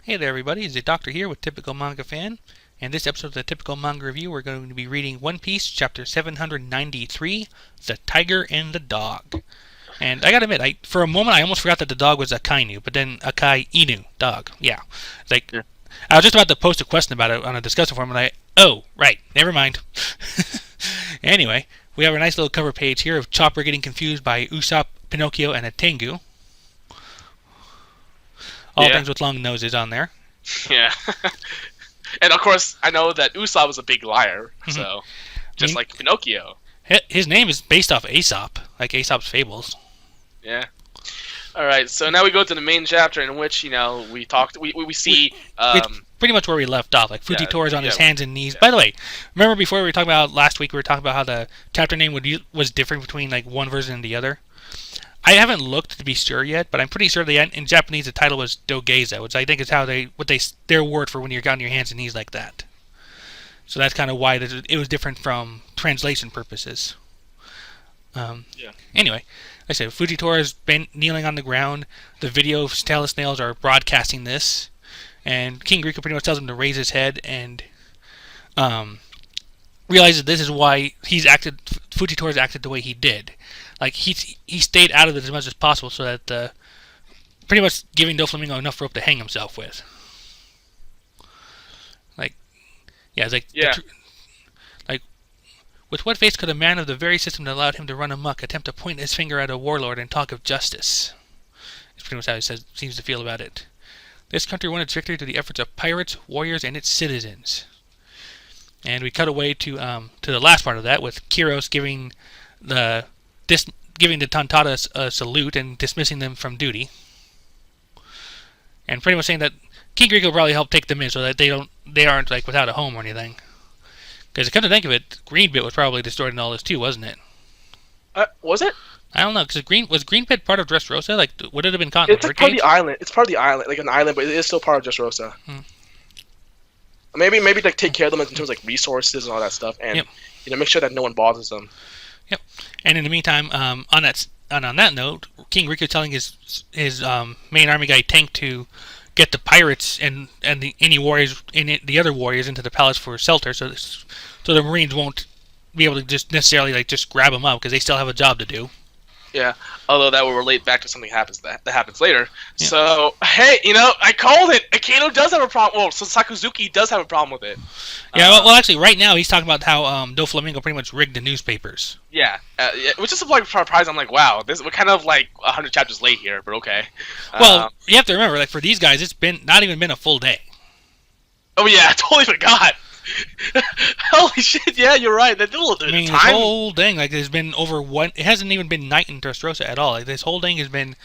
Hey there everybody, it's the Doctor here with Typical Manga Fan, and this episode of the Typical Manga Review we're going to be reading One Piece chapter 793, The Tiger and the Dog. And I gotta admit, for a moment I almost forgot that the dog was a Kainu, but then a Kai-Inu dog, yeah. I was just about to post a question about it on a discussion forum and oh, right, never mind. Anyway, we have a nice little cover page here of Chopper getting confused by Usopp, Pinocchio, and a Tengu. All things with long noses on there. Yeah. And of course, I know that Usopp was a big liar, so just like Pinocchio. His name is based off Aesop, like Aesop's Fables. Yeah. All right, so now we go to the main chapter in which, we see... it's pretty much where we left off, like Fujitora on his hands and knees. Yeah. By the way, remember before we were talking about last week, we were talking about how the chapter name was different between like one version and the other? I haven't looked to be sure yet, but I'm pretty sure in Japanese the title was Dogeza, which I think is how their word for when you're on your hands and knees like that. So that's kind of why it was different from translation purposes. Anyway, like I said, Fujitora been kneeling on the ground. The video tail snails are broadcasting this, and King Rico pretty much tells him to raise his head and realizes this is why Fujitora's acted the way he did. Like he stayed out of it as much as possible, so that pretty much giving Doflamingo enough rope to hang himself with. With what face could a man of the very system that allowed him to run amok attempt to point his finger at a warlord and talk of justice? It's pretty much how he seems to feel about it. This country won its victory through the efforts of pirates, warriors, and its citizens. And we cut away to the last part of that, with Kiros giving the Tontada a salute and dismissing them from duty, and pretty much saying that King Rico probably helped take them in so that they aren't like without a home or anything. Because come to think of it, Greenbit was probably destroyed in all this too, wasn't it? Was it? I don't know, because was Greenbit part of Dressrosa? Like, would it have been caught in the part of the island. It's part of the island, like an island, but it is still part of Dressrosa. Maybe like take care of them in terms of like resources and all that stuff, and make sure that no one bothers them. Yep. And in the meantime, on that note, King Rico telling his main army guy Tank to get the pirates and the other warriors into the palace for shelter, so the Marines won't be able to just necessarily just grab them up because they still have a job to do. Yeah, although that will relate back to something that happens later. Yeah. So, hey, I called it. Akeno does have a problem. Well, so Sakazuki does have a problem with it. Yeah, well, actually, right now he's talking about how Doflamingo pretty much rigged the newspapers. Yeah, which is like surprising. I'm like, wow, we're kind of like 100 chapters late here, but okay. Well, you have to remember, like for these guys, it's not even been a full day. Oh yeah, I totally forgot. Holy shit! Yeah, you're right. That little this whole thing, like, there's been it hasn't even been night in Dressrosa at all. Like, this whole thing has been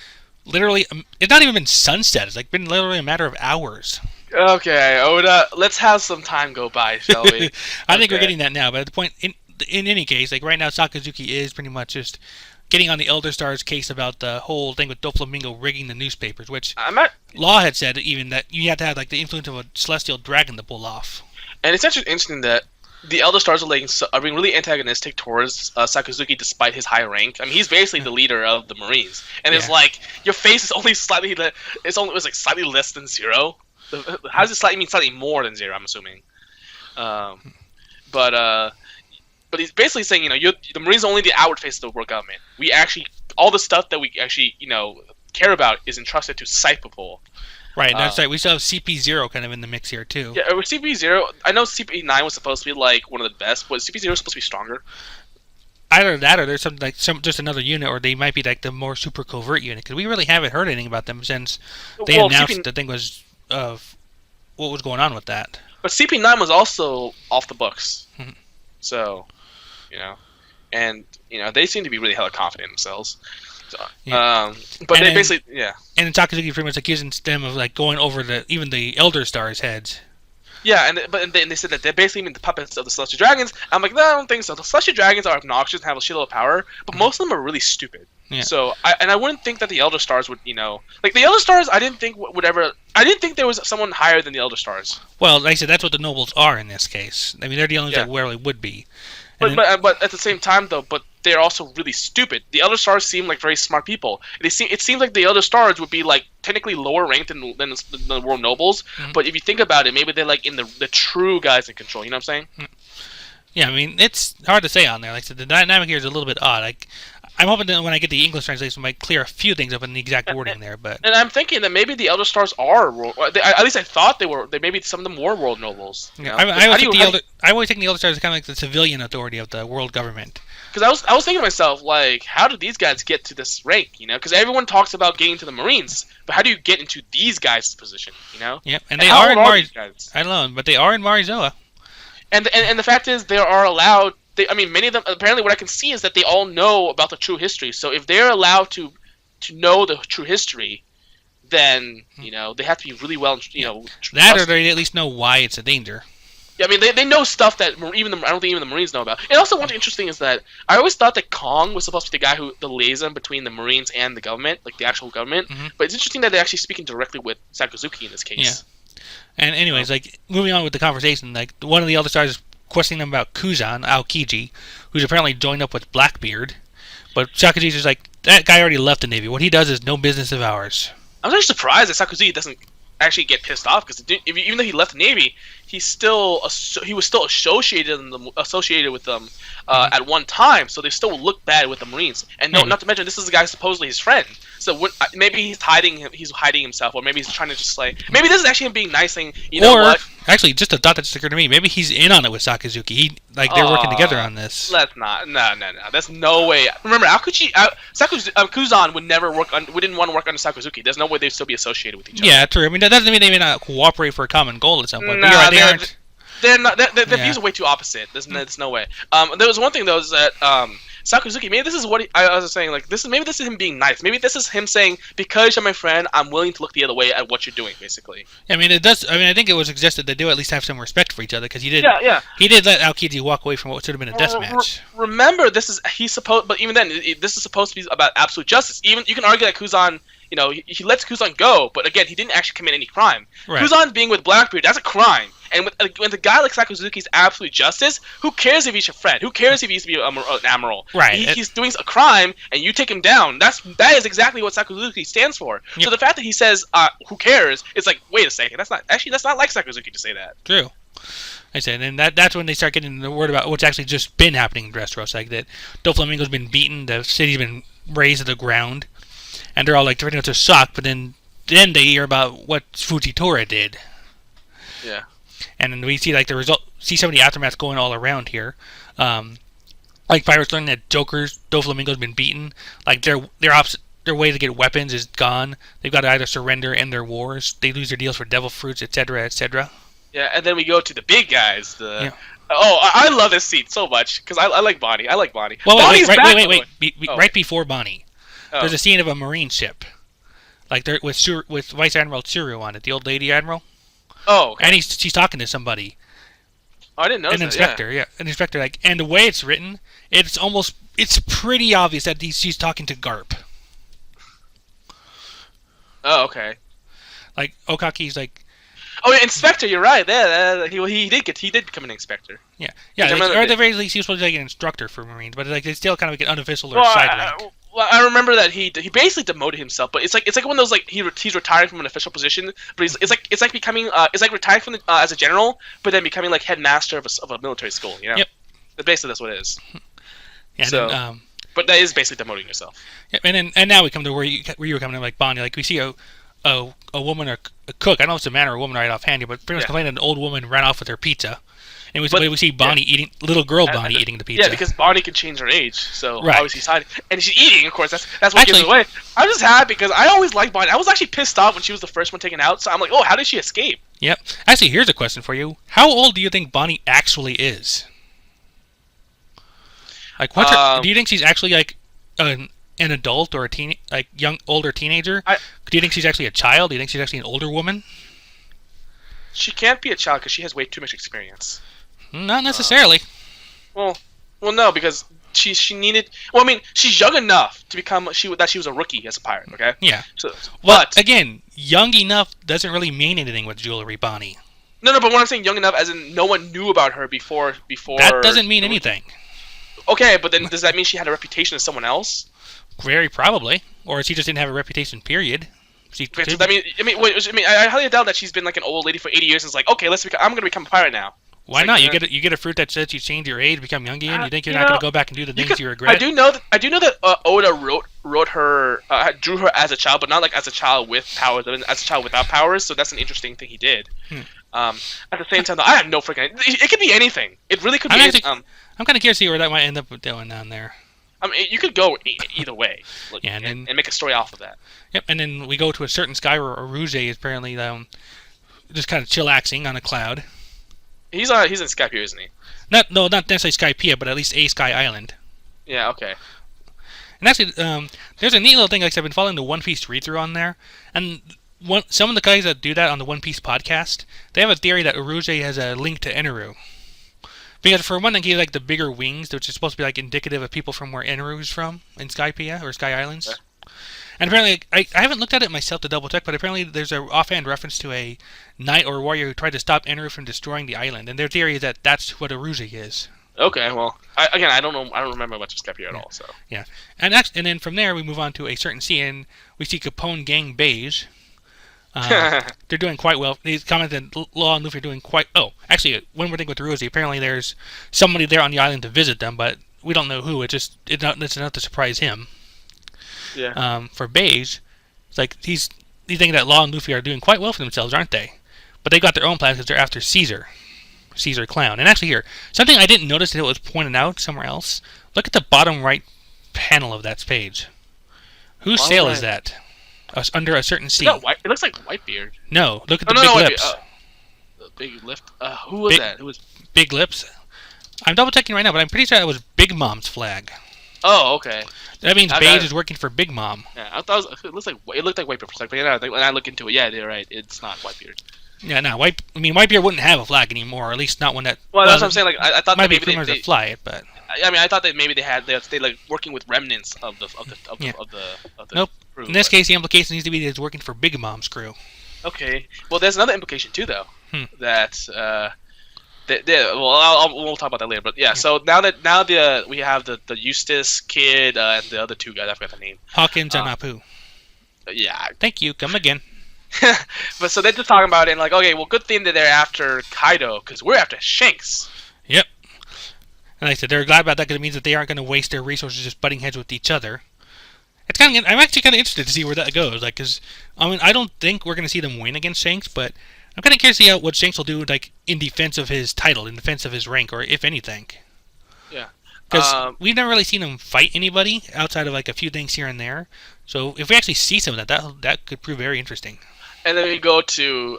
literally. It's not even been sunset. It's like been literally a matter of hours. Okay, Oda, let's have some time go by, shall we? I think we're getting that now. But at the point, in any case, like right now, Sakazuki is pretty much just getting on the Elder Star's case about the whole thing with Doflamingo rigging the newspapers, which Law had said even that you had to have like the influence of a celestial dragon to pull off. And it's actually interesting that the Elder Stars are being really antagonistic towards Sakazuki despite his high rank. I mean, he's basically the leader of the Marines, and it's like your face is only slightly. It was like slightly less than 0. How does it slightly mean slightly more than 0? I'm assuming. But he's basically saying the Marines are only the outward face of the world government. We actually all the stuff that we actually care about is entrusted to Cypipol. Right, that's right. We still have CP0 kind of in the mix here, too. Yeah, with CP0, I know CP9 was supposed to be, like, one of the best, but CP0 was supposed to be stronger. Either that or there's something like just another unit, or they might be, like, the more super covert unit, because we really haven't heard anything about them since they announced the thing was what was going on with that. But CP9 was also off the books. So, and, they seem to be really hella confident in themselves. But they basically, And then Sakazuki pretty much accusing them of like going over even the Elder Stars' heads. Yeah, and they said that they basically mean the puppets of the Celestial Dragons. I'm like, no, I don't think so. The Celestial Dragons are obnoxious and have a shitload of power, but most of them are really stupid. Yeah. So, I wouldn't think that the Elder Stars would, like the Elder Stars. I didn't think there was someone higher than the Elder Stars. Well, like I said, that's what the nobles are in this case. I mean, they're the only that really would be. But at the same time, though, they're also really stupid. The Elder Stars seem like very smart people. It seems like the Elder Stars would be like technically lower ranked than the World Nobles. Mm-hmm. But if you think about it, maybe they're like in the true guys in control. You know what I'm saying? Yeah, I mean, it's hard to say on there. Like I said, the dynamic here is a little bit odd. Like, I'm hoping that when I get the English translation, I might clear a few things up in the exact wording there. But I'm thinking that maybe the Elder Stars are at least I thought they were. Maybe some of them were World Nobles. Yeah, I always think the Elder Stars as kind of like the civilian authority of the world government. Because I was thinking to myself, like, how did these guys get to this rank? You know, because everyone talks about getting to the Marines, but how do you get into these guys' position? You know? Yep, and they are in Marizoa. I don't know, but they are in Marizoa. And the fact is, they are allowed. Many of them. Apparently, what I can see is that they all know about the true history. So if they're allowed to know the true history, then they have to be really well. That, or they at least know why it's a danger. Yeah, I mean, they know stuff that I don't think even the Marines know about. And also, what's interesting is that I always thought that Kong was supposed to be the guy the liaison between the Marines and the government, like the actual government. Mm-hmm. But it's interesting that they're actually speaking directly with Sakazuki in this case. Yeah. And anyways, like moving on with the conversation, like one of the Elder Stars is questioning them about Kuzan Aokiji, who's apparently joined up with Blackbeard. But Sakazuki's just like, that guy already left the Navy. What he does is no business of ours. I was actually surprised that Sakazuki doesn't actually get pissed off because even though he left the Navy, he was still associated with them at one time, so they still look bad with the Marines. And not to mention, this is the guy supposedly his friend. So maybe he's hiding himself, or maybe he's trying to just like, maybe this is actually him being nice, saying, actually, just a thought that just occurred to me. Maybe he's in on it with Sakazuki. They're working together on this. Let's not. No. There's no way. Remember, Kuzan wouldn't want to work under Sakazuki. There's no way they'd still be associated with each other. Yeah, true. I mean, that doesn't mean they may not cooperate for a common goal at some point. Nah, but you're right, they aren't. They're not. The views are way too opposite. There's no way. There was one thing though, is that Sakazuki, maybe this is what I was saying. Like maybe this is him being nice. Maybe this is him saying, because you're my friend, I'm willing to look the other way at what you're doing. Basically. I mean, it does. I mean, I think it was suggested they do at least have some respect for each other, because he did. Yeah. He did let Aokiji walk away from what should have been a death match. Remember, but even then, this is supposed to be about absolute justice. Even you can argue that Kuzan. He lets Kuzan go, but again, he didn't actually commit any crime. Right. Kuzan being with Blackbeard, that's a crime. And when the guy like Sakazuki's absolute justice, who cares if he's your friend? Who cares if he used to be an admiral? Right. He's doing a crime, and you take him down. That is exactly what Sakazuki stands for. Yep. So the fact that he says, "Who cares?" It's like, wait a second, that's not like Sakazuki to say that. True. I said, and that's when they start getting the word about what's actually just been happening in Dressrosa, like that Doflamingo's been beaten, the city's been razed to the ground. And they're all like turning out to shock, but then they hear about what Fujitora did. Yeah. And then we see like the result. See some of the aftermaths going all around here. Like Pirates learning that Doflamingo's been beaten. Like their way to get weapons is gone. They've got to either surrender end their wars. They lose their deals for devil fruits, etc., etc. Yeah, and then we go to the big guys. I love this scene so much because I like Bonnie. Well, wait. Right before Bonnie. There's a scene of a marine ship, like there with Vice Admiral Tsuru on it, the old lady admiral. Oh, okay. And she's talking to somebody. Oh, I didn't know. An inspector, yeah, an inspector. Like, and the way it's written, it's pretty obvious that she's talking to Garp. Oh, okay. Like Okaki's like. Oh, yeah, inspector. You're right. Yeah, he did become an inspector. Yeah. Or at the very least, he was supposed to be like an instructor for Marines, but like it's still kind of like an unofficial or side rank. Well, I remember that he basically demoted himself, but it's like one of those like he's retired from an official position, but it's like becoming retired from as a general, but then becoming like headmaster of a military school. Yep. Basically, that's what it is. Yeah. So, then, but that is basically demoting yourself. Yeah, and now we come to where you were coming in, like Bonnie. Like we see a woman or a cook. I don't know if it's a man or a woman right offhand here, but pretty much complaining that an old woman ran off with her pizza. And we see Bonnie eating, little girl Bonnie eating the pizza. Yeah, because Bonnie can change her age, so obviously she's hiding. And she's eating, of course, that's what gives it away. I'm just happy because I always liked Bonnie. I was actually pissed off when she was the first one taken out, so I'm like, oh, how did she escape? Yep. Actually, here's a question for you. How old do you think Bonnie actually is? Like, do you think she's actually like an adult or a older teenager? Do you think she's actually a child? Do you think she's actually an older woman? She can't be a child because she has way too much experience. Not necessarily. Well, no, because she needed. Well, I mean, she's young enough to become she was a rookie as a pirate. Okay. Yeah. But again, young enough doesn't really mean anything with Jewelry Bonnie. No, but when I'm saying young enough, as in no one knew about her before. That doesn't mean anything. Okay, but then does that mean she had a reputation as someone else? Very probably, or she just didn't have a reputation. Period. Okay, so that means, I highly doubt that she's been like an old lady for 80 years and is like, okay, I'm gonna become a pirate now. Why not? You get a fruit that says you change your age, become young again. You think you're not going to go back and do the things you regret? I do know that Oda wrote her, drew her as a child, but not like as a child with powers, but as a child without powers. So that's an interesting thing he did. At the same time, though, I have no freaking. It could be anything. It really could be. I'm kind of curious to see where that might end up doing down there. I mean, you could go either way, and make a story off of that. Yep, and then we go to a certain sky where Rouge is apparently just kind of chillaxing on a cloud. He's in Skypiea, isn't he? Not necessarily Skypiea, but at least a Sky Island. Yeah. Okay. And actually, there's a neat little thing. Like I've been following the One Piece read-through on there, and some of the guys that do that on the One Piece podcast, they have a theory that Uruge has a link to Eneru. Because for one thing, he has like the bigger wings, which is supposed to be like indicative of people from where Eneru is from in Skypiea or Sky Islands. Okay. And apparently, I haven't looked at it myself to double check, but apparently there's an offhand reference to a knight or warrior who tried to stop Eneru from destroying the island, and their theory is that that's what Uruge is. Okay, well, I don't know. I don't remember much of Skypiea at all. So yeah, and then from there we move on to a certain scene, and we see Capone Gang Beige. They're doing quite well. He's commented Law and Luffy are doing quite. Oh, actually, one more thing with Uruge. Apparently, there's somebody there on the island to visit them, but we don't know who. It's enough to surprise him. Yeah. For Beige, it's like he's thinking that Law and Luffy are doing quite well for themselves, aren't they? But they got their own plans because they're after Caesar Clown. And actually here, something I didn't notice until it was pointed out somewhere else. Look at the bottom right panel of that page. Whose sail is that? Under a certain sea. It looks like Whitebeard. No, look at the big lips. The big lift. Who was that? Who was Big Lips? I'm double checking right now, but I'm pretty sure that was Big Mom's flag. Oh, okay. That means Beige is working for Big Mom. Yeah, I thought it looked like Whitebeard for a second. But when I look into it, yeah, you're right. It's not Whitebeard. Yeah, no, Whitebeard wouldn't have a flag anymore, or at least not one that. Well, that's what I'm saying. Like, I thought might that be maybe they fly it, but. I mean, I thought that maybe they like working with remnants of the Nope. crew. In this case, the implication needs to be that it's working for Big Mom's crew. Okay. Well, there's another implication too, though. That we'll talk about that later. But yeah, so now we have the Eustace kid and the other two guys. I forgot the name. Hawkins and Apu. Yeah. Thank you. Come again. But so they're just talking about it and like, okay, well, good thing that they're after Kaido because we're after Shanks. Yep. And like I said, they're glad about that because it means that they aren't going to waste their resources just butting heads with each other. I'm actually kind of interested to see where that goes. Like, because I don't think we're going to see them win against Shanks, but I'm kind of curious to see what Shanks will do, like in defense of his title, in defense of his rank, or if anything. Yeah. Because we've never really seen him fight anybody outside of like a few things here and there. So if we actually see some of that could prove very interesting. And then we go to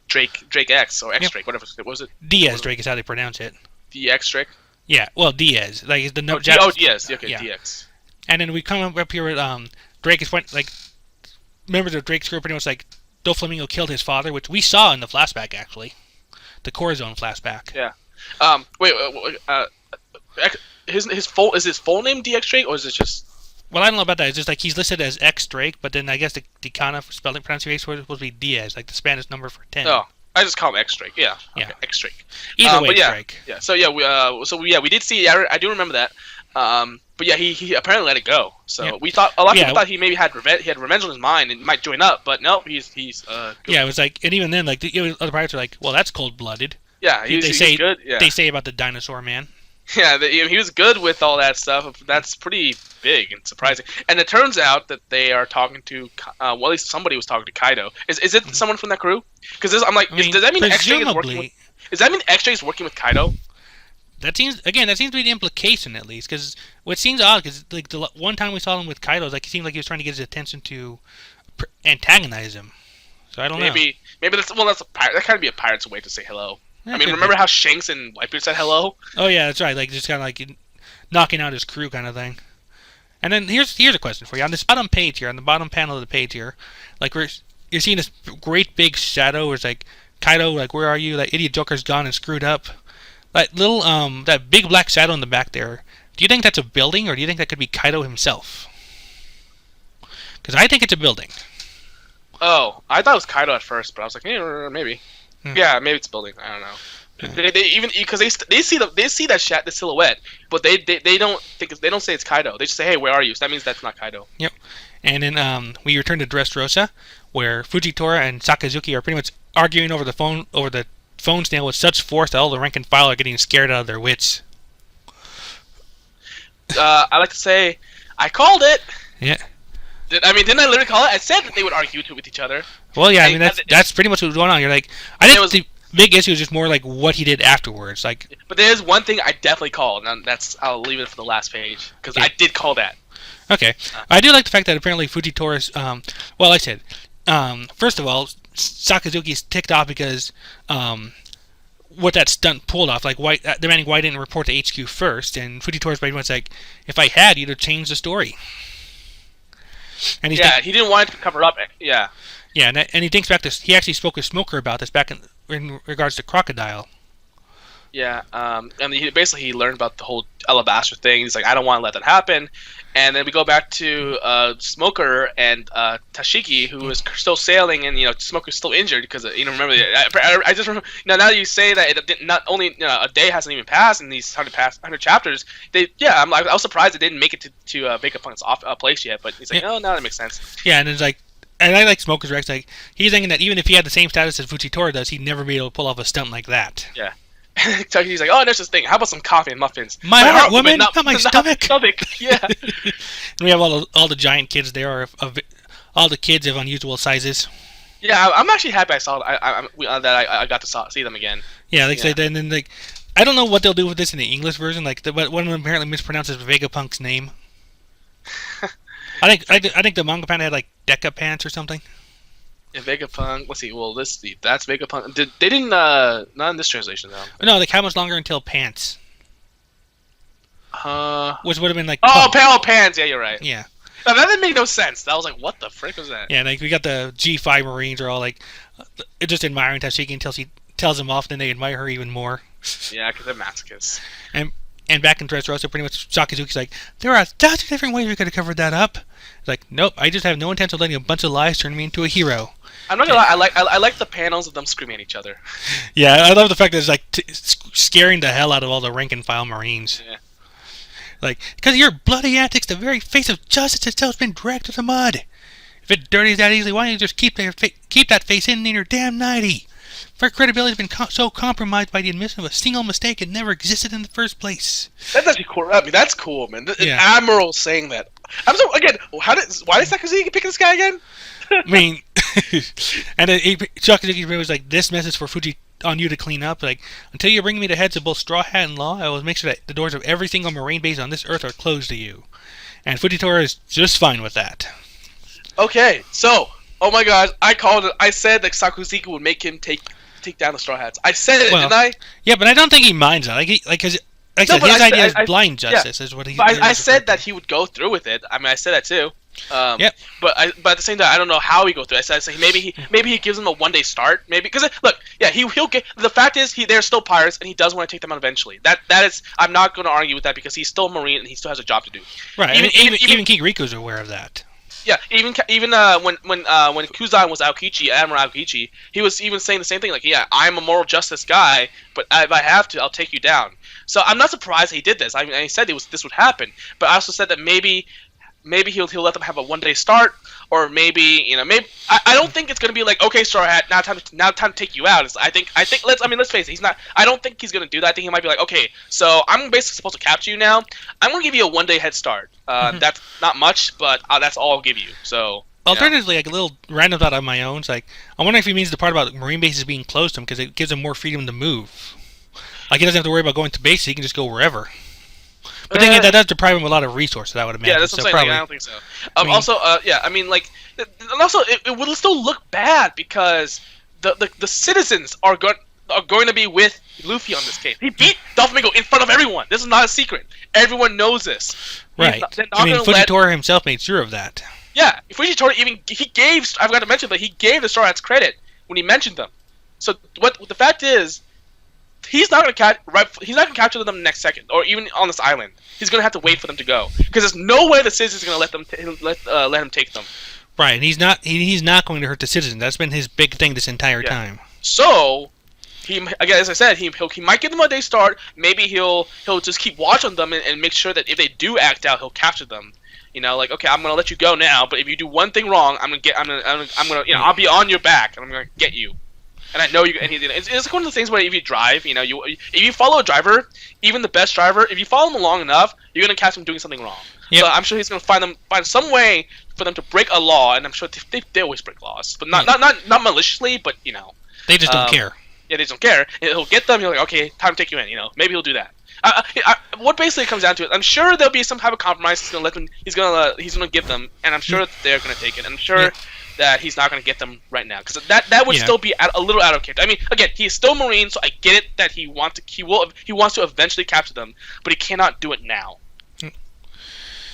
Drake X or X Drake, whatever. What was it? Diaz Drake is how they pronounce it. DX Drake. Yeah, well Diaz, like the no. Diaz. Okay, yeah. DX. And then we come up here with Drake is like members of Drake's group pretty much like Doflamingo killed his father, which we saw in the flashback actually, the Corazon flashback. Yeah. Wait. His full name DX Drake or is it just? Well, I don't know about that. It's just like he's listed as X Drake, but then I guess the Kana spelling pronunciation was supposed to be Diaz, like the Spanish number for 10. Oh, I just call him X Drake. Yeah. Yeah. Okay, X Drake. Either way, yeah, Drake. Yeah. So we did see. I do remember that. But yeah, he apparently let it go. So we thought a lot of people thought he maybe had revenge on his mind and might join up, but no, he's good. Yeah, it was like, and even then, like the other pirates are like, well, that's cold-blooded. Yeah, he's good. Yeah. They say about the dinosaur man. Yeah, he was good with all that stuff. That's pretty big and surprising. And it turns out that they are talking to, well, at least somebody was talking to Kaido. Is it someone from that crew? Because I'm like, does that mean X-Ray is working with? Does that mean X-Ray is working with Kaido? That seems to be the implication at least. Because what seems odd, because like the one time we saw him with Kaido, like it seemed like he was trying to get his attention to antagonize him. So I don't know. Maybe that's a pirate. That kind of be a pirate's way to say hello. I mean, remember how Shanks and Whitebeard said hello? Oh yeah, that's right. Like just kind of like knocking out his crew kind of thing. And then here's a question for you. On this bottom page here, on the bottom panel of the page here, like you're seeing this great big shadow where it's like, Kaido, like where are you? That idiot Joker's gone and screwed up. That little that big black shadow in the back there. Do you think that's a building, or do you think that could be Kaido himself? Because I think it's a building. Oh, I thought it was Kaido at first, but I was like, maybe. Yeah, maybe it's a building. I don't know. They even because they see the silhouette, but they don't say it's Kaido. They just say, "Hey, where are you?" So that means that's not Kaido. Yep. And then we return to Dressrosa, where Fujitora and Sakazuki are pretty much arguing over the phone stand with such force that all the rank and file are getting scared out of their wits. I like to say, I called it. Yeah. Didn't I literally call it? I said that they would argue with each other. Well, yeah, I mean that's pretty much what's going on. You're like, I think the big issue is just more like what he did afterwards. Like, but there's one thing I definitely called, and I'll leave it for the last page because I did call that. Okay, I do like the fact that apparently Fujitora's, well, like I said, first of all, Sakazuki's ticked off because what that stunt pulled off, like demanding why I didn't report to HQ first, and Fujitora's pretty much like, if I had, you'd have changed the story. And he didn't want it to cover up. Yeah. Yeah, and he thinks back to, he actually spoke with Smoker about this back in regards to Crocodile. Yeah, and he learned about the whole Alabaster thing. He's like, I don't want to let that happen. And then we go back to Smoker and Tashiki, who is still sailing, and Smoker's still injured because remember. I just remember now that you say that it didn't, not only a day hasn't even passed in these 100 chapters. I was surprised it didn't make it to Vegapunk's place yet. But he's like, oh, now that makes sense. Yeah, and it's like. And I like Smoker's Rex. Like, he's thinking that even if he had the same status as Fujitora does, he'd never be able to pull off a stunt like that. Yeah. He's like, oh, there's this thing. How about some coffee and muffins? My heart, woman, not my stomach. Yeah. And we have all the giant kids there, all the kids of unusual sizes. Yeah, I'm actually happy I saw that I got to see them again. Yeah, and then like, I don't know what they'll do with this in the English version. Like, one of them apparently mispronounces Vegapunk's name. I think the manga panda had like Deca Pants or something. Yeah, Vegapunk. Let's see. Well, that's Vegapunk. They didn't. Not in this translation though. No, like how much longer until pants? Which would have been like. Pants. Yeah, you're right. Yeah. No, that didn't make no sense. I was like, what the frick was that? Yeah, like we got the G5 Marines are all like, just admiring Tashiki until she tells them off, then they admire her even more. Yeah, because they're masochists. And back in Dressrosa, pretty much Sakazuki's like, there are 1,000 different ways we could have covered that up. It's like, nope, I just have no intention of letting a bunch of lies turn me into a hero. I'm not gonna lie, I like the panels of them screaming at each other. Yeah, I love the fact that it's like scaring the hell out of all the rank and file Marines. Yeah. Like, because of your bloody antics, the very face of justice itself has been dragged to the mud. If it dirties that easily, why don't you just keep that face in your damn nightie? For credibility has been so compromised by the admission of a single mistake it never existed in the first place. That's actually cool. I mean, that's cool, man. An admiral saying that. I'm so again. Why did Sakazuki pick this guy again? I mean, and then Sakazuki was like, "This message for Fuji on you to clean up. Like, until you bring me the heads of both Straw Hat and Law, I will make sure that the doors of every single Marine base on this earth are closed to you." And Fujitora is just fine with that. Okay, so, oh my God, I called it. I said that Sakazuki would make him take down the Straw Hats. I said it, didn't I? Yeah, but I don't think he minds that. His idea is blind justice, is what he. But I said that he would go through with it. I mean, I said that too. Yep. But at the same time, I don't know how he go through. I said maybe he gives him a 1-day start. Maybe because look, yeah, he'll get. The fact is, they're still pirates, and he does want to take them out eventually. That is, I'm not going to argue with that because he's still a Marine and he still has a job to do. Right. Even Kikiriku's aware of that. Yeah, even when Kuzan was Aokichi, Admiral Aokichi, he was even saying the same thing. Like, yeah, I'm a moral justice guy, but if I have to, I'll take you down. So I'm not surprised he did this. I mean, he said this would happen, but I also said that maybe he'll let them have a 1-day start, or maybe I don't think it's gonna be like, okay, Straw Hat, now time to take you out. I think let's face it, he's not. I don't think he's gonna do that. I think he might be like, okay, so I'm basically supposed to capture you now. I'm gonna give you a 1-day head start. That's not much, but that's all I'll give you. So. Alternatively, like a little random thought on my own, it's like, I wonder if he means the part about Marine bases being closed to him because it gives him more freedom to move. Like, he doesn't have to worry about going to base, he can just go wherever. But then that does deprive him of a lot of resources, I would imagine. Yeah, that's what I'm saying. Probably, I don't think so. And also, it would still look bad because the citizens are going to be with Luffy on this case. He beat Doflamingo in front of everyone. This is not a secret. Everyone knows this. Right. Fujitora himself made sure of that. Yeah, Fujitora I forgot to mention, but he gave the Straw Hats credit when he mentioned them. So what the fact is, he's not going to capture them the next second, or even on this island. He's going to have to wait for them to go because there's no way the citizens are going to let him take them. Right, and he's not going to hurt the citizens. That's been his big thing this entire time. So, again, as I said, he might give them a day start. Maybe he'll just keep watch on them and make sure that if they do act out, he'll capture them. You know, like, okay, I'm gonna let you go now, but if you do one thing wrong, I'm gonna, you know, I'll be on your back and I'm gonna get you. And I know you. And it's like one of the things where if you drive, you know, if you follow a driver, even the best driver, if you follow them long enough, you're gonna catch them doing something wrong. Yep. So I'm sure he's gonna find some way for them to break a law, and I'm sure they always break laws, but not maliciously, but you know, they just don't care. Yeah, they just don't care. He'll get them. You're like, okay, time to take you in. You know, maybe he'll do that. What basically comes down to it, I'm sure there'll be some type of compromise. He's gonna give them, and I'm sure that they're gonna take it. I'm sure that he's not gonna get them right now, because that would still be a little out of character. I mean, again, he's still Marine, so I get it that he wants to eventually capture them, but he cannot do it now.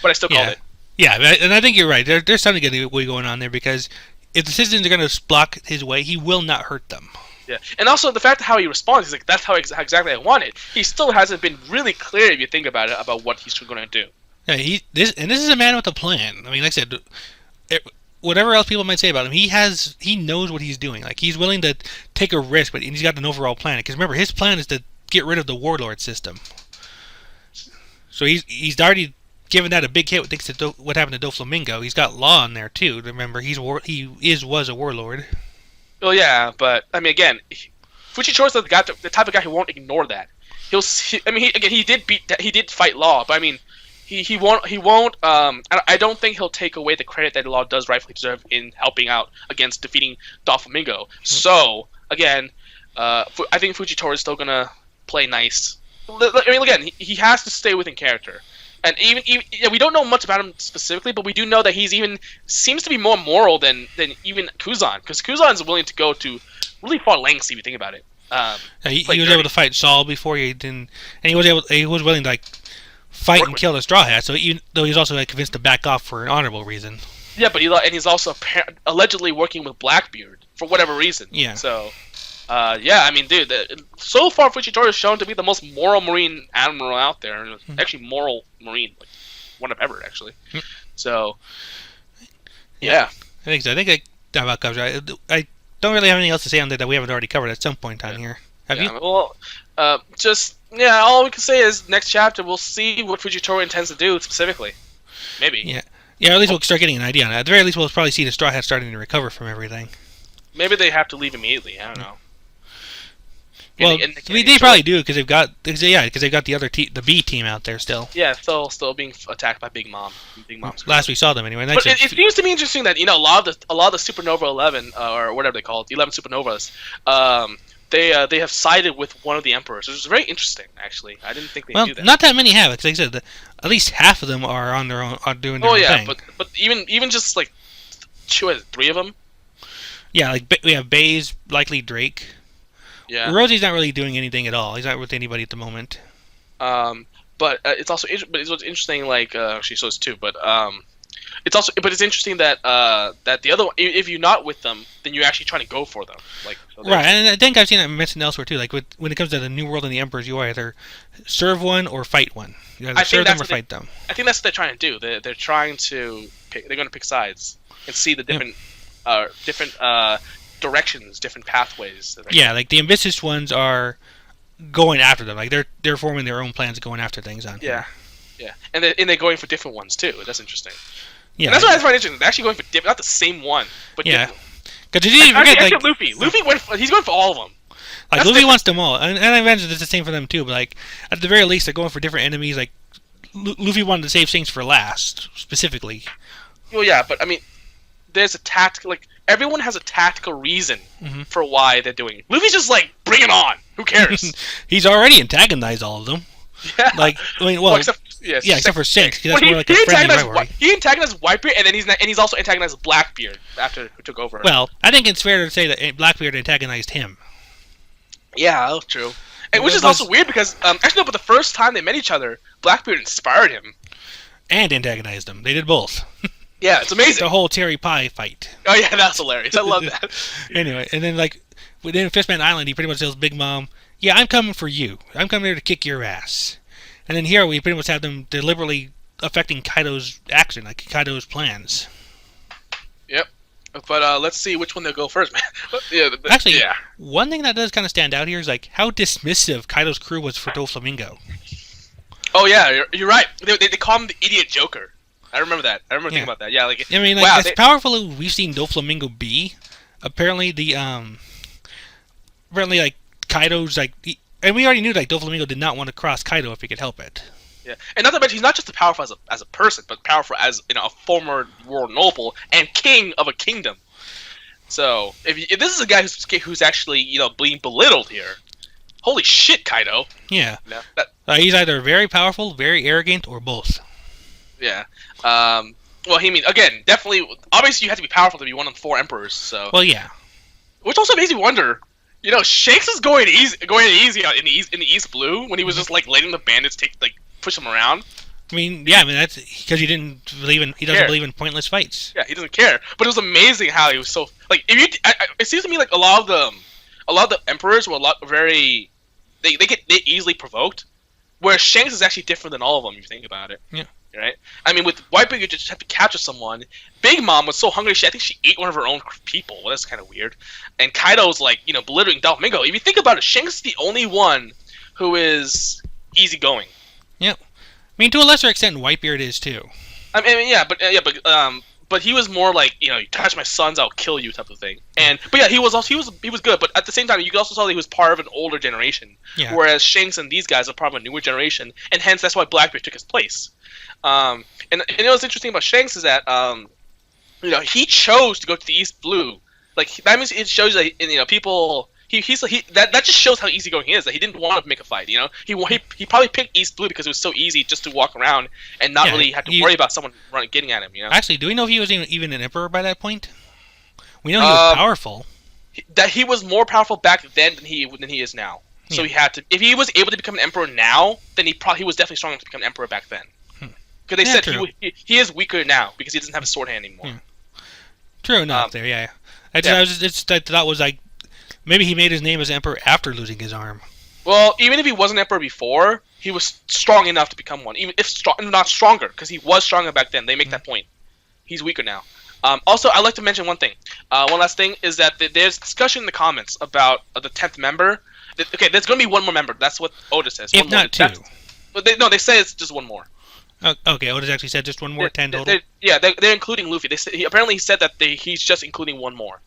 But I still call it. Yeah, and I think you're right. There's something going on there, because if the citizens are gonna block his way, he will not hurt them. Yeah, and also the fact that how he responds, he's like, that's how exactly I want it. He still hasn't been really clear, if you think about it, about what he's going to do. Yeah, this is a man with a plan. I mean, like I said, whatever else people might say about him, he knows what he's doing. Like, he's willing to take a risk, but he's got an overall plan. Because remember, his plan is to get rid of the warlord system. So he's already given that a big hit. Thanks to what happened to Doflamingo. He's got law in there too. Remember, he was a warlord. Well, yeah, but I mean, again, Fujichira's the type of guy who won't ignore that. He did fight law, but I mean, he won't. I don't think he'll take away the credit that law does rightfully deserve in helping out against defeating Doflamingo. So again, I think Fujitora is still gonna play nice. I mean, again, he has to stay within character. And even we don't know much about him specifically, but we do know that he's seems to be more moral than even Kuzan, because Kuzan is willing to go to really far lengths if you think about it. He was able to fight Saul before he didn't, and he was willing to fight and kill the Straw Hat. So even though he's also convinced to back off for an honorable reason. Yeah, but he's also allegedly working with Blackbeard for whatever reason. Yeah. So. I mean, dude, so far Fujitora is shown to be the most moral Marine admiral out there. Actually, moral Marine, one of ever, actually. So, yeah. I think so. I think that about covers it. I don't really have anything else to say on that we haven't already covered at some point on here. Have you? Well, all we can say is next chapter we'll see what Fujitora intends to do specifically. Maybe. Yeah. Yeah, or at least we'll start getting an idea on it. At the very least, we'll probably see the Straw Hat starting to recover from everything. Maybe they have to leave immediately. I don't know. Well, they probably do, because they've got the other the B team out there still. Yeah, still being attacked by Big Mom. Last we saw them anyway. But it seems to me interesting that a lot of the Supernova 11 or whatever they call it, the 11 Supernovas, they have sided with one of the Emperors, which is very interesting. Actually, I didn't think they'd do that. Not that many have, because like I said, at least half of them are on their own, are doing their own thing. but even just like 3 of them. Yeah, we have Baze, likely Drake. Yeah. Rosie's not really doing anything at all. He's not with anybody at the moment. But it's also what's interesting. Actually, so it's 2. But it's interesting that the other one, if you're not with them, then you're actually trying to go for them. Right, and I think I've seen that mentioned elsewhere too. Like when it comes to the New World and the Emperors, you either serve one or fight one. You either serve them or fight them. I think that's what they're trying to do. They're trying to they're going to pick sides and see the different directions, different pathways. Yeah, like the ambitious ones are going after them. Like they're forming their own plans, going after things on. Yeah, yeah, and they're going for different ones too. That's interesting. Yeah, and that's what I find interesting. They're actually going for not the same one, but yeah. Because you forget, Luffy he's going for all of them. Like Luffy wants them all, and I imagine it's the same for them too. But like at the very least, they're going for different enemies. Like Luffy wanted to save things for last, specifically. Well, yeah, but I mean, there's a tactical everyone has a tactical reason for why they're doing it. Luffy's just bring it on. Who cares? He's already antagonized all of them. Yeah. Except for Shanks, because that's more like a friendly rivalry. He antagonized Whitebeard, and then he's also antagonized Blackbeard after who took over. Well, I think it's fair to say that Blackbeard antagonized him. Yeah, that's true. And which is also weird because actually, no, but the first time they met each other, Blackbeard inspired him and antagonized him. They did both. Yeah, it's amazing. The whole Terry Pie fight. Oh yeah, that's hilarious. I love that. Anyway, and then within Fishman Island, he pretty much tells Big Mom, "Yeah, I'm coming for you. I'm coming here to kick your ass." And then here we pretty much have them deliberately affecting Kaido's action, like Kaido's plans. Yep. But let's see which one they'll go first, man. Actually, yeah. one thing that does kind of stand out here is like how dismissive Kaido's crew was for Doflamingo. Oh yeah, you're right. They call him the idiot Joker. I remember that. I remember thinking about that. Yeah, like I mean, like, wow, as powerful as we've seen Doflamingo be, apparently like Kaido's like, and we already knew like Doflamingo did not want to cross Kaido if he could help it. Yeah, and not to mention he's not just powerful as a person, but powerful as a former world noble and king of a kingdom. So if this is a guy who's actually being belittled here, holy shit, Kaido. Yeah. He's either very powerful, very arrogant, or both. Yeah. Well, I mean, again, definitely. Obviously, you have to be powerful to be one of the 4 emperors. So. Well, yeah. Which also makes me wonder. Shanks is going easy in the East Blue when he was just like letting the bandits push him around. I mean, yeah, that's because he doesn't believe in pointless fights. Yeah, he doesn't care. But it was amazing how he was so like. It seems to me like a lot of the emperors were very. They get easily provoked, whereas Shanks is actually different than all of them. If you think about it. Yeah. Right. I mean, with White Big, you just have to capture someone. Big Mom was so hungry, I think she ate one of her own people. Well, that's kind of weird. And Kaido's like, belittling Doflamingo. If you think about it, Shanks is the only one who is easygoing. Yep. I mean, to a lesser extent, Whitebeard is too. I mean, yeah, but he was more like, you touch my sons, I'll kill you type of thing. But yeah, he was good. But at the same time, you also saw that he was part of an older generation. Yeah. Whereas Shanks and these guys are part of a newer generation, and hence that's why Blackbeard took his place. And what's interesting about Shanks is that he chose to go to the East Blue. Like that means it shows that people. That just shows how easygoing he is. That he didn't want to make a fight. He probably picked East Blue because it was so easy just to walk around and not really have to worry about someone getting at him. Actually, do we know if he was even an emperor by that point? We know he was powerful. That he was more powerful back then than he is now. Yeah. So he had to. If he was able to become an emperor now, then he was definitely strong enough to become an emperor back then. Because they said he is weaker now because he doesn't have a sword hand anymore. Yeah. True enough. There, yeah. I thought was like. Maybe he made his name as emperor after losing his arm. Well, even if he wasn't emperor before, he was strong enough to become one. Even if not stronger, because he was stronger back then. They make that point. He's weaker now. Also, I'd like to mention one thing. One last thing is that there's discussion in the comments about the 10th member. Okay, there's going to be one more member. That's what Oda says. If not 2. They say it's just one more. Okay, Oda's actually said just one more, 10 total? They're including Luffy. Apparently he said that he's just including one more.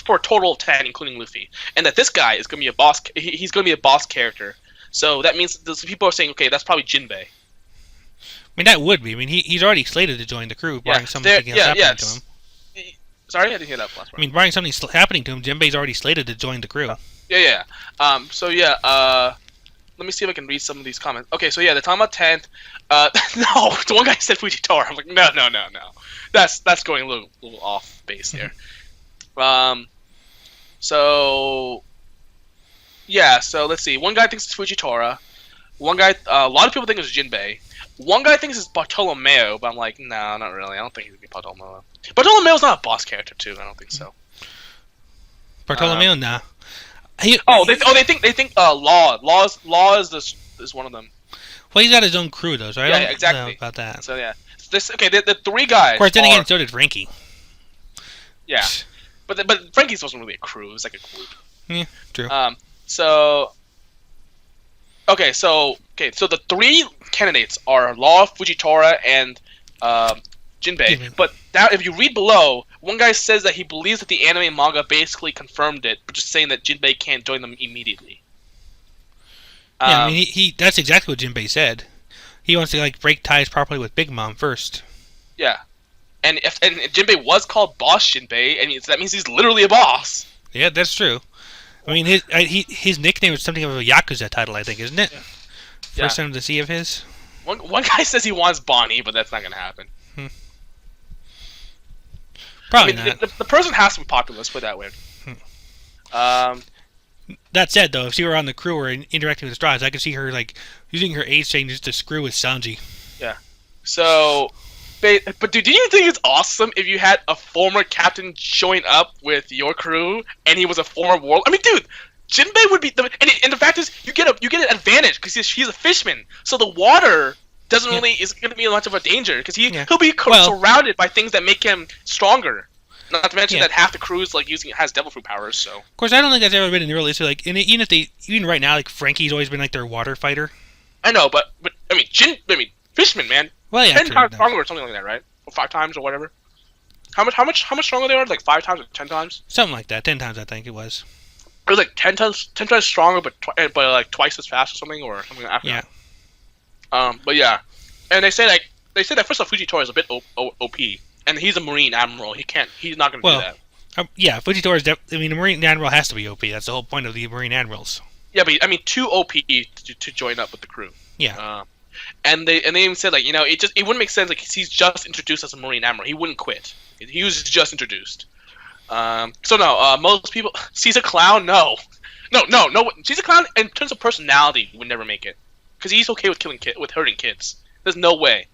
For a total of 10, including Luffy, and that this guy is going to be a boss. He's going to be a boss character. So that means people are saying, okay, that's probably Jinbei. I mean, that would be. I mean, he's already slated to join the crew, barring something else happening to him. Sorry, I didn't hear that last part. I mean, barring something happening to him, Jinbei's already slated to join the crew. Yeah. Let me see if I can read some of these comments. Okay, so yeah, they're talking about 10th. No, the one guy said Fujitora. I'm like, no. That's going a little off base there. So let's see. One guy thinks it's Fujitora. One guy, a lot of people think it's Jinbei. One guy thinks it's Bartolomeo, but I'm like, no, not really. I don't think he's gonna be Bartolomeo. Bartolomeo's not a boss character too. I don't think so. Bartolomeo, nah. They think Law is one of them. Well, he's got his own crew though, so I don't exactly. know about that. So yeah, the 3 guys. Of course, then again, so did Frankie. Yeah, but Frankie's wasn't really a crew; it was like a group. Yeah, true. So the 3 candidates are Law, Fujitora, and Jinbei. Mm-hmm. But now, if you read below, one guy says that he believes that the anime and manga basically confirmed it, but just saying that Jinbei can't join them immediately. Yeah, I mean, that's exactly what Jinbei said. He wants to break ties properly with Big Mom first. Yeah. And Jinbei was called Boss Jinbei, and that means he's literally a boss. Yeah, that's true. I mean, his nickname is something of a Yakuza title, I think, isn't it? Yeah. First time to see of his. One guy says he wants Bonnie, but that's not going to happen. Probably not. The person has to be popular, let's put it that way. That said, though, if she were on the crew or interacting with the Straws, I could see her using her age change just to screw with Sanji. Yeah. So, but do you think it's awesome if you had a former captain showing up with your crew and he was a former warlord? I mean, dude, Jinbei would be and the fact is you get an advantage because he's a fishman, so the water is going to be much of a danger because he'll be surrounded by things that make him stronger. Not to mention that half the crew's like using it has devil fruit powers. So of course, I don't think that's ever been in the real history. Like, even right now, like Frankie's always been like their water fighter. I know, but I mean, Fishman, man, well, yeah, 10 times stronger or something like that, right? Or 5 times or whatever. How much stronger they are? Like 5 times or 10 times? Something like that. 10 times, I think it was. It was like 10 times stronger, but like twice as fast or something like that. Yeah. But yeah, and they say that first off, Fujitora is a bit OP, and he's a Marine Admiral. He's not gonna do that. Yeah, Fujitora is. I mean, the Marine Admiral has to be OP. That's the whole point of the Marine Admirals. Yeah, but I mean, too OP to join up with the crew. Yeah. And they even said, like, it wouldn't make sense, like, he's just introduced as a Marine Admiral. He wouldn't quit. He was just introduced. So no, most people Caesar Clown, no. Caesar Clown in terms of personality would never make it, because he's okay with hurting kids. There's no way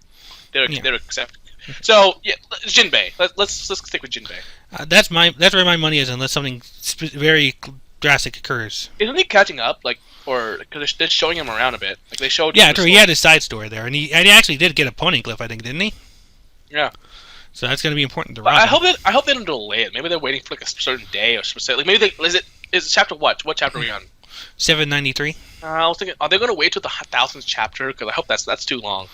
they're accept. So yeah, Jinbei. Let's stick with Jinbei. That's where my money is, unless something very drastic occurs. Isn't he catching up? Like, or because they're showing him around a bit. Like they showed. Yeah, true. He had his side story there, and he actually did get a poneglyph, I think, didn't he? Yeah. So that's going to be important to But Robin. I hope they don't delay it. Maybe they're waiting for like a certain day or specific. Like maybe is it chapter what? What chapter are we on? 793. I was thinking, are they going to wait till the 1000th chapter? Because I hope that's too long.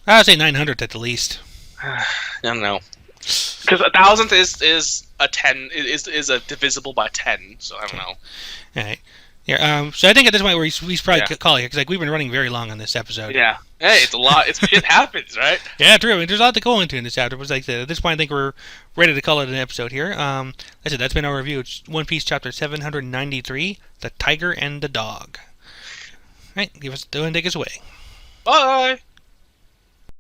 I would say 900 at the least. I don't know. Because 1000th is a 10 is a divisible by 10. So I don't know. All right. Yeah. So I think at this point we should probably call it, because like we've been running very long on this episode. Yeah. Hey, it's a lot. It happens, right? Yeah, true. I mean, there's a lot to go into in this chapter. But like at this point, I think we're ready to call it an episode here. Like I said, that's been our review. It's One Piece chapter 793, The Tiger and the Dog. All right, give us and take us away. Bye.